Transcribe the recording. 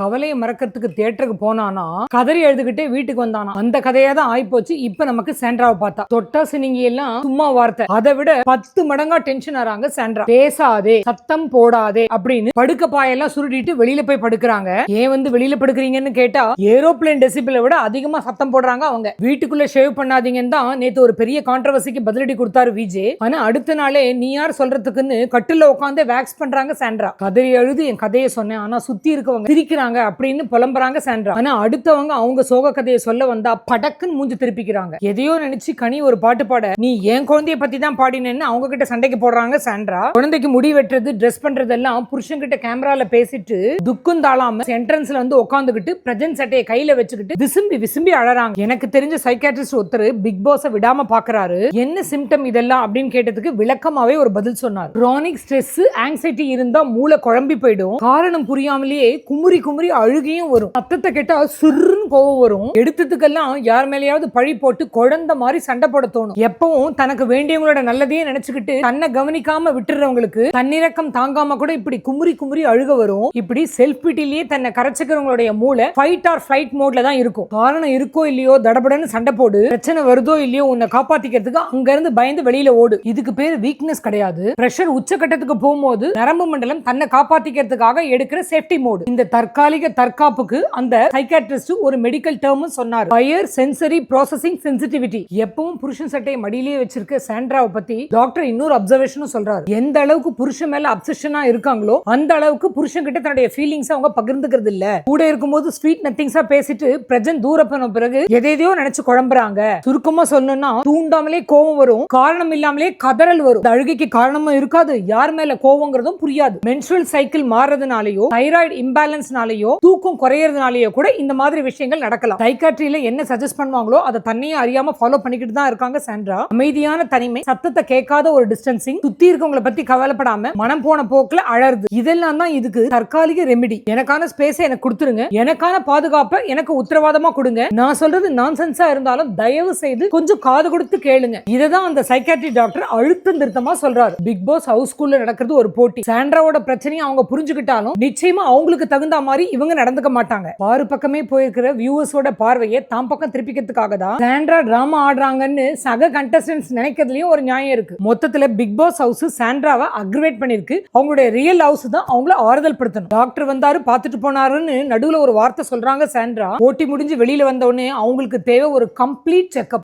கவலையை மறக்கிறதுக்கு தியேட்டருக்கு போனானா கதறி எழுதுகிட்டே வீட்டுக்கு வந்தானா. அந்த கதையா தான் ஆயிப்போச்சு. இப்ப நமக்கு சாண்ட்ராவை பார்த்தா தொட்டா சினிங்கி எல்லாம் சும்மா வார்த்தை, அதை விட 10 மடங்கா டென்ஷன் ஆறாங்க சாண்ட்ரா. பேசாதே, சத்தம் போடாதே அப்படின்னு படுக்க பாயெல்லாம் சுருட்டிட்டு வெளியில போய் படுக்கிறாங்க. ஏன் வந்து வெளியில படுக்கிறீங்கன்னு கேட்டா ஏரோப்ளேன் டெசிபிளை விட அதிகமா சத்தம் போடுறாங்க அவங்க. வீட்டுக்குள்ள ஷேவ் பண்ணாதீங்கன்னு தான் நேத்து ஒரு பெரிய கான்ட்ரவர்சிக்கு பதிலடி கொடுத்தாரு விஜே. ஆனா அடுத்த நாளே நீ யார் சொல்றதுக்குன்னு கட்டுல உட்காந்து வேக்ஸ் பண்றாங்க சாண்ட்ரா. கதறி எழுது என் கதையை சொன்னேன், ஆனா சுத்தி இருக்கவங்க சிரிக்கிறாங்க அப்படின்னு புலம்புறாங்க சாண்ட்ரா. ஆனா அடுத்தவங்க அவங்க சோக கதையை சொல்ல வந்தா படக்குன்னு மூஞ்சி திருப்பிக்கிறாங்க. எதையோ நினைச்சு கனி ஒரு பாட்டு பாட நீ என் குழந்தைய பத்தி தான் பாடினேன்னு அவங்க கிட்ட சண்டைக்கு போடுறாங்க சாண்ட்ரா. குழந்தைக்கு முடி வெட்டுறது, ட்ரெஸ் பண்றதெல்லாம் புருஷன் கிட்ட கேமரால பேசிட்டு துக்கம் தாளாம என்ட்ரன்ஸ்ல வந்து உட்காந்துக்கிட்டு பிரஜன் சட்டையை கையில வச்சுக்கிட்டு விசும்பி விசும்பி அழறாங்க. எனக்கு தெரிஞ்ச சைக்காட்ரிஸ்ட் ஒருத்தர் பிக் பாஸ விடாம பாக்குறாரு. என்ன சிம்டம் இதெல்லாம் அப்படின்னு கேட்டதுக்கு விளக்கமாவே ஒரு பதில் சொன்னார். கிரானிக் ஸ்ட்ரெஸ், ஆங்ஸைட்டி இருந்தா மூளை குழம்பி போயிடும். காரணம் புரியாமலேயே குமுறி குமுறி அழுகையும் வரும். சத்தத்தை கேட்டா சுருன்னு கோவம் வரும். எடுத்ததுக்கெல்லாம் யார் மேலேயாவது பழி போட்டு குழந்தை மாதிரி சண்டை போட தோணும். எப்பவும் தனக்கு வேண்டியவங்களோட நல்லதையே நினைச்சுக்கிட்டு தன்னை கவனிக்காம விட்டுறவங்களுக்கு தன்னிறக்கம் தாங்காம கூட இப்படி குமுறி குமுறி அழுக வரும். இப்படி செல்ஃப் பிட்டிலேயே தன்னை கரைச்சுக்கிறவங்களுடைய மூளை ஃபைட் ஆர் ஃபிளைட் மோட்ல தான் இருக்கும். காரணம் இருக்கோ இல்லையோ தடபடன்னு சண்டை போடு, பிரச்சனை வருதோ இல்லையோ உன்னை காப்பாத்திக்கிறதுக்கு அங்க இருந்து பயந்து வெளியில ஓடு. இதுக்கு பேரு வீக்னஸ் கிடையாது. பிரஷர் உச்சகட்டத்துக்கு போகும்போது நரம்பு மண்டலம் தன்னை காப்பாத்திக்கிறதுக்காக எடுக்கிற சேஃப்டி மோடு. இந்த தற்காலிக தற்காப்புக்கு அந்த சைக்காட்ரிஸ்ட் ஒரு மெடிக்கல் டேர்ம் சொன்னார், ஹையர் சென்சரி ப்ராசசிங் சென்சிட்டிவிட்டி. எப்பவும் புருஷன் சட்டையை மடியிலேயே வச்சிருக்க சாண்ட்ராவை பத்தி டாக்டர் இன்னொரு அப்சர்வேஷனும் சொல்றாரு. எந்த அளவுக்கு புருஷன் மேல அப்சஷனா இருக்காங்களோ அந்த அளவுக்கு புருஷன் கிட்ட தன்னுடைய ஃபீலிங்ஸ் அவங்க பகிர்ந்துக்கிறது இல்ல. கூட இருக்கும்போது ஸ்வீட் நத்திங்ஸா பேசிட்டு பிரஜன் தூர போன பிறகு எதையோ நினைச்சு குழம்புறாங்க. சுருக்கமா சொல்லணும்னா தூண்டாமலே கோவம் வரும், காரணம் இல்லாமலே கதறல் வரும். அழுகைக்கு காரணமும் இருக்காது, யார் மேல கோவங்கிறதும் புரியாது. மென்ஸ்ட்ரல் சைக்கிள் மாறதுனாலயோ தைராய்டு இம்பேலன்ஸ்னாலயோ தூக்கம் குறையறதுனாலயோ கூட இந்த மாதிரி விஷயங்கள் நடக்கலாம். சைக்காட்ரியில என்ன சஜஸ்ட் பண்ணுவாங்களோ அதை தன்னையே அறியாம ஃபாலோ பண்ணிக்கிட்டு தான் இருக்காங்க சாண்ட்ரா. அமைதியான தனிமை, சத்தத்தை கேட்காத ஒரு டிஸ்டன்சிங், சுத்தி இருக்கவங்களை பத்தி கவலைப்படாம மனம் போன போக்குல அழறது, இதெல்லாம் தான் இதுக்கு தற்காலிக ரெமிடி. எனக்கான ஸ்பேஸ் எனக்கு கொடுத்துருங்க, எனக்கான பாதுகாப்பை எனக்கு உத்தரவாதமா கொடுங்க. நான் சொல்றது நான்சென்ஸா இருந்தாலும் தயவு செய்து கொஞ்சம் காது கொடுத்து கேளுங்க. இததான் அந்த சைக்காட்ரி டாக்டர் அழுத்தம் திருத்தமா சொல்றாரு. பிக் பாஸ் ஹவுஸ்குள்ள நடக்கிறது ஒரு போட்டி. சாண்ட்ராவோட பிரச்சனையை அவங்க புரிஞ்சுக்கிட்டாலும் நிச்சயமா அவங்களுக்கு தகுந்த மாதிரி இவங்க நடந்துக்க மாட்டாங்க. பாரு பக்கமே போயிருக்கிற வியூவர்ஸோட பார்வையை தாம் பக்கம் திருப்பிக்கிறதுக்காக தான் சாண்ட்ரா டிராமா ஆடுறாங்கன்னு சக கண்டஸ்டன்ட்ஸ் நினைக்கிறதுலயும் ஒரு நியாயம் இருக்கு. மொத்தத்துல பிக் பாஸ் ஹவுஸ் சாண்ட்ராவை அக்ரிவேட் பண்ணிருக்கு. அவங்களுடைய ரியல் ஹவுஸ் தான் அவங்கள ஆறுதல் படுத்தணும். டாக்டர் வந்தாரு பார்த்துட்டு போனாருன்னு நடுவுல ஒரு வார்த்தை சொல்றாங்க சாண்ட்ரா. போட்டி முடிஞ்சு வெளியில வந்த உடனே அவங்களுக்கு தேவை ஒரு கம்ப்ளீட் செக்அப்.